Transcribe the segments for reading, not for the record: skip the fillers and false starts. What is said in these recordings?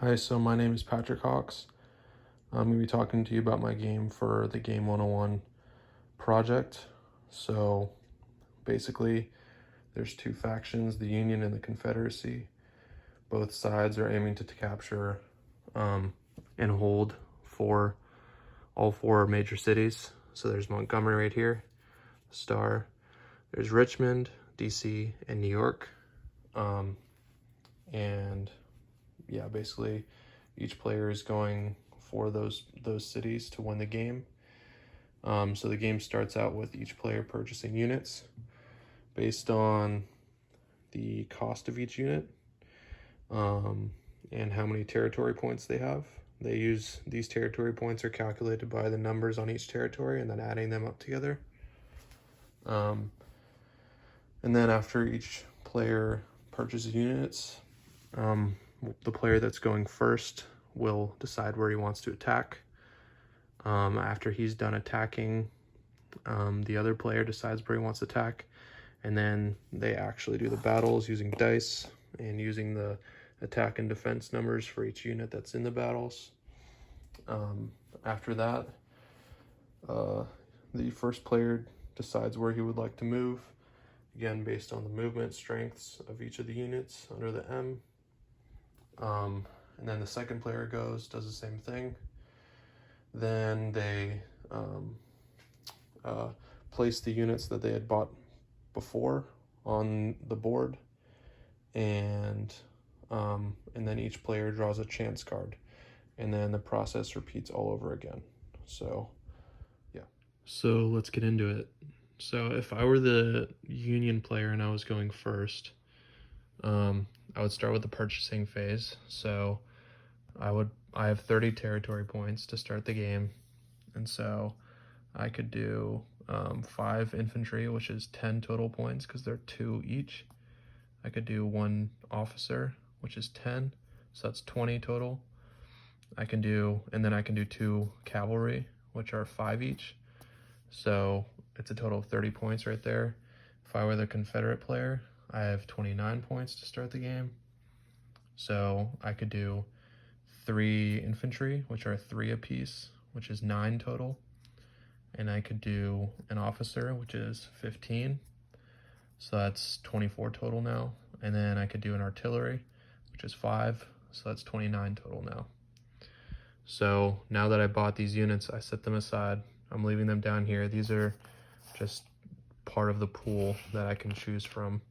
Hi, so my name is Patrick Hawks. I'm going to be talking to you about my game for the Game 101 project. So basically, there's two factions, the Union and the Confederacy. Both sides are aiming to capture and hold all four major cities. So there's Montgomery right here, Star. There's Richmond, DC, and New York. And yeah, basically each player is going for those cities to win the game. So the game starts out with each player purchasing units based on the cost of each unit and how many territory points they have. These territory points are calculated by the numbers on each territory and then adding them up together. And then after each player purchases units, the player that's going first will decide where he wants to attack. After he's done attacking, the other player decides where he wants to attack, and then they actually do the battles using dice and using the attack and defense numbers for each unit that's in the battles. After that, the first player decides where he would like to move, again based on the movement strengths of each of the units under the M. And then the second player does the same thing. Then they place the units that they had bought before on the board, and then each player draws a chance card, and then the process repeats all over again. So yeah. So let's get into it. So if I were the Union player and I was going first, I would start with the purchasing phase. So I have 30 territory points to start the game, and so I could do 5 infantry, which is 10 total points because they're 2 each. I could do 1 officer, which is 10, so that's 20 total. And then I can do 2 cavalry, which are 5 each, so it's a total of 30 points right there. If I were the Confederate player, I have 29 points to start the game, so I could do 3 infantry, which are 3 apiece, which is 9 total. And I could do an officer, which is 15, so that's 24 total now. And then I could do an artillery, which is 5, so that's 29 total now. So now that I bought these units, I set them aside. I'm leaving them down here. These are just part of the pool that I can choose from.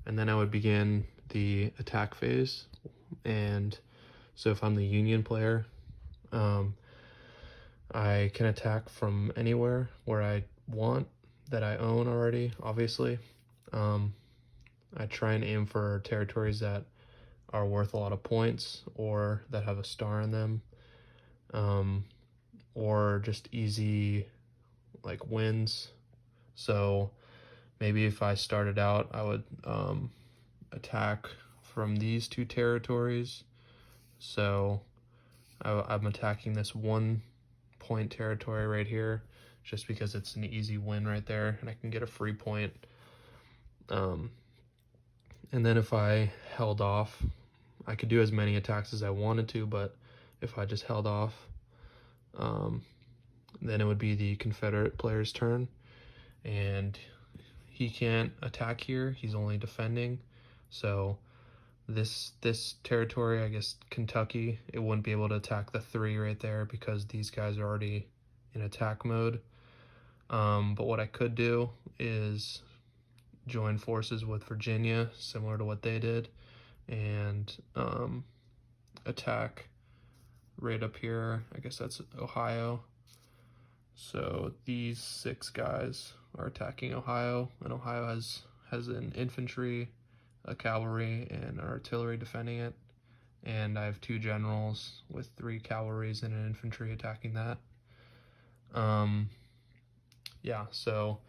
And then I would begin the attack phase. And so if I'm the Union player, I can attack from anywhere where I want, that I own already, obviously. I try and aim for territories that are worth a lot of points or that have a star in them, or just easy like wins. So maybe if I started out, I would attack from these 2 territories. So I'm attacking this 1 point territory right here just because it's an easy win right there and I can get a free point. And then if I held off, I could do as many attacks as I wanted to, but if I just held off, then it would be the Confederate player's turn, and he can't attack here, he's only defending. So this territory, I guess Kentucky, it wouldn't be able to attack the 3 right there because these guys are already in attack mode. But what I could do is join forces with Virginia, similar to what they did, and attack right up here. I guess that's Ohio. So these 6 guys are attacking Ohio, and Ohio has an infantry, a cavalry, and an artillery defending it. And I have 2 generals with 3 cavalries and an infantry attacking that. Yeah, so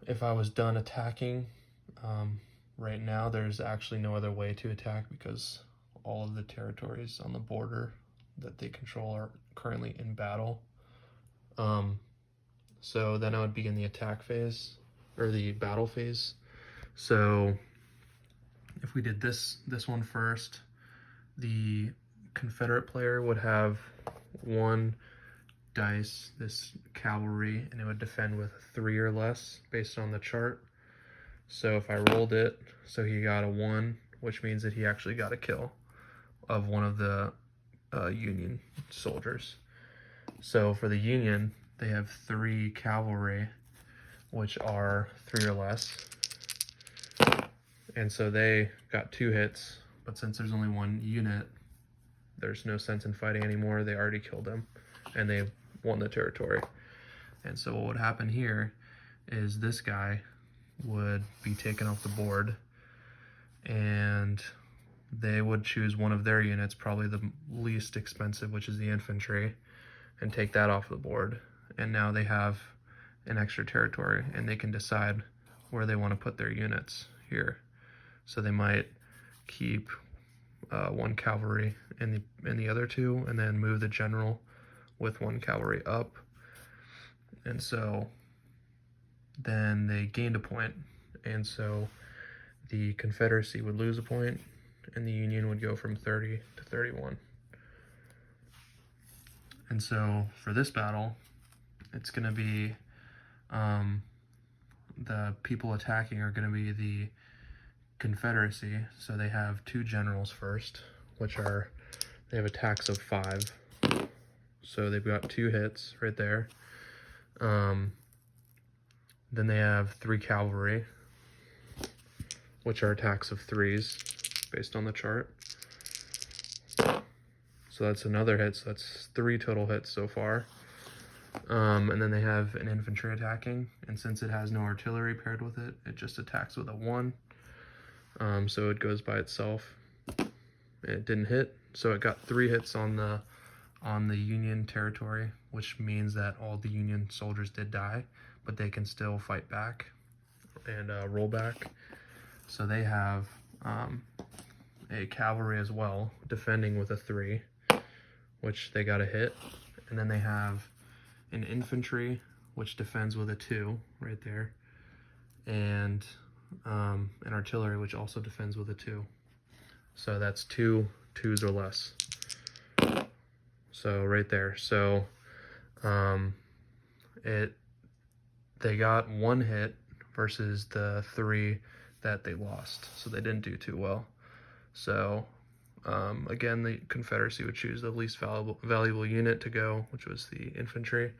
if I was done attacking, right now there's actually no other way to attack because all of the territories on the border that they control are currently in battle. So then I would begin the attack phase, or the battle phase. So if we did this one first, the Confederate player would have 1 dice, this cavalry, and it would defend with 3 or less based on the chart. So if I rolled it, so he got a 1, which means that he actually got a kill of one of the Union soldiers. So for the Union, they have 3 cavalry, which are 3 or less. And so they got 2 hits, but since there's only 1 unit, there's no sense in fighting anymore. They already killed him, and they won the territory. And so what would happen here is this guy would be taken off the board, and they would choose one of their units, probably the least expensive, which is the infantry, and take that off the board. And now they have an extra territory, and they can decide where they want to put their units here. So they might keep 1 cavalry in the other 2, and then move the general with 1 cavalry up. And so then they gained a point, and so the Confederacy would lose a point, and the Union would go from 30 to 31. And so for this battle, it's going to be the people attacking are going to be the Confederacy. So they have 2 generals first, which are, they have attacks of 5. So they've got 2 hits right there. Then they have 3 cavalry, which are attacks of 3s based on the chart. So that's another hit, so that's 3 total hits so far. And then they have an infantry attacking, and since it has no artillery paired with it, it just attacks with a 1. So it goes by itself. It didn't hit, so it got 3 hits on the Union territory, which means that all the Union soldiers did die, but they can still fight back and roll back. So they have a cavalry as well, defending with a 3, which they got a hit. And then they have an infantry, which defends with a 2 right there, and an artillery, which also defends with a 2. So that's 2 2s or less. So right there. So they got 1 hit versus the 3 that they lost. So they didn't do too well. So again, the Confederacy would choose the least valuable unit to go, which was the infantry.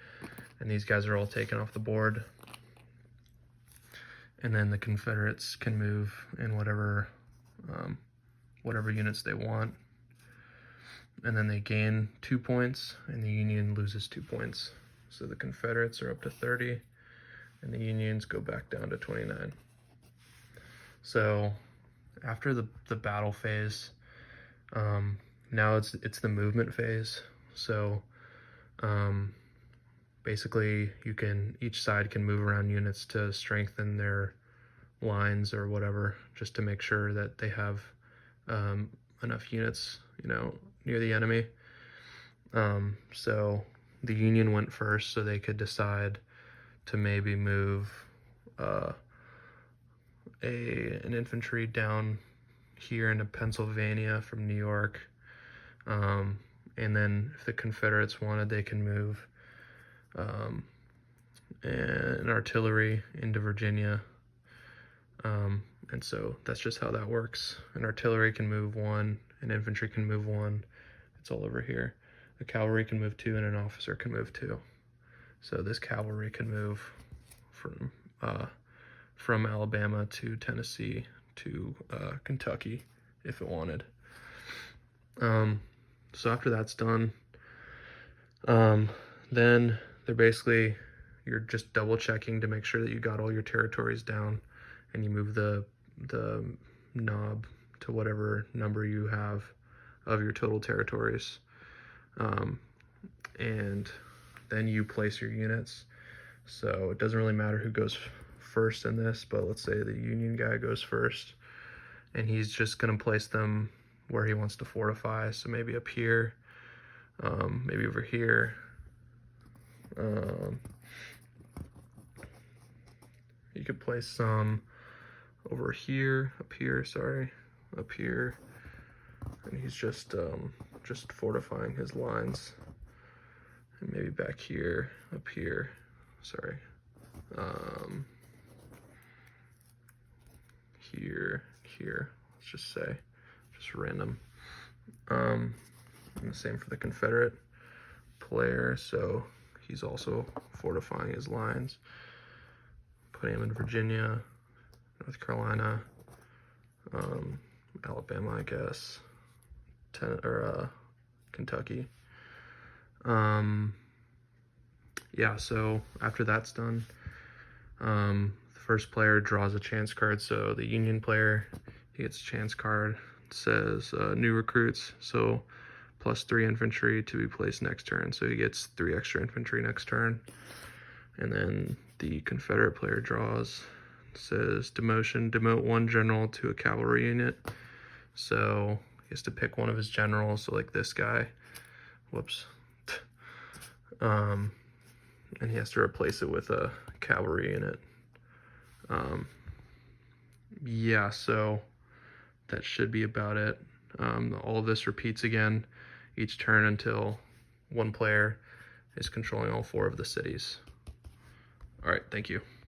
And these guys are all taken off the board. And then the Confederates can move in whatever units they want. And then they gain 2 points, and the Union loses 2 points. So the Confederates are up to 30, and the Unions go back down to 29. So after the battle phase, now it's the movement phase. So basically each side can move around units to strengthen their lines or whatever, just to make sure that they have enough units, near the enemy. So the Union went first, so they could decide to maybe move an infantry down here into Pennsylvania from New York. And then if the Confederates wanted, they can move an artillery into Virginia. And so that's just how that works. An artillery can move 1, an infantry can move 1. It's all over here. A cavalry can move 2, and an officer can move 2. So this cavalry can move from Alabama to Tennessee to Kentucky if it wanted. So after that's done, then you're just double checking to make sure that you got all your territories down, and you move the knob to whatever number you have of your total territories. And then you place your units. So it doesn't really matter who goes first in this, but let's say the Union guy goes first, and he's just going to place them where he wants to fortify. So maybe up here, maybe over here. You could place some over here, up here, sorry. up here, and he's just fortifying his lines. And maybe back here, up here, sorry, here, let's just say, just random. And the same for the Confederate player, so he's also fortifying his lines, putting him in Virginia, North Carolina, Alabama, I guess, Kentucky. Yeah, so after that's done, the first player draws a chance card. So the Union player, he gets a chance card. It says new recruits, so +3 infantry to be placed next turn. So he gets 3 extra infantry next turn. And then the Confederate player draws. It says demote 1 general to a cavalry unit. So he has to pick one of his generals, so like this guy. Whoops. And he has to replace it with a cavalry unit. Yeah, so that should be about it. All of this repeats again each turn until one player is controlling all 4 of the cities. All right, thank you.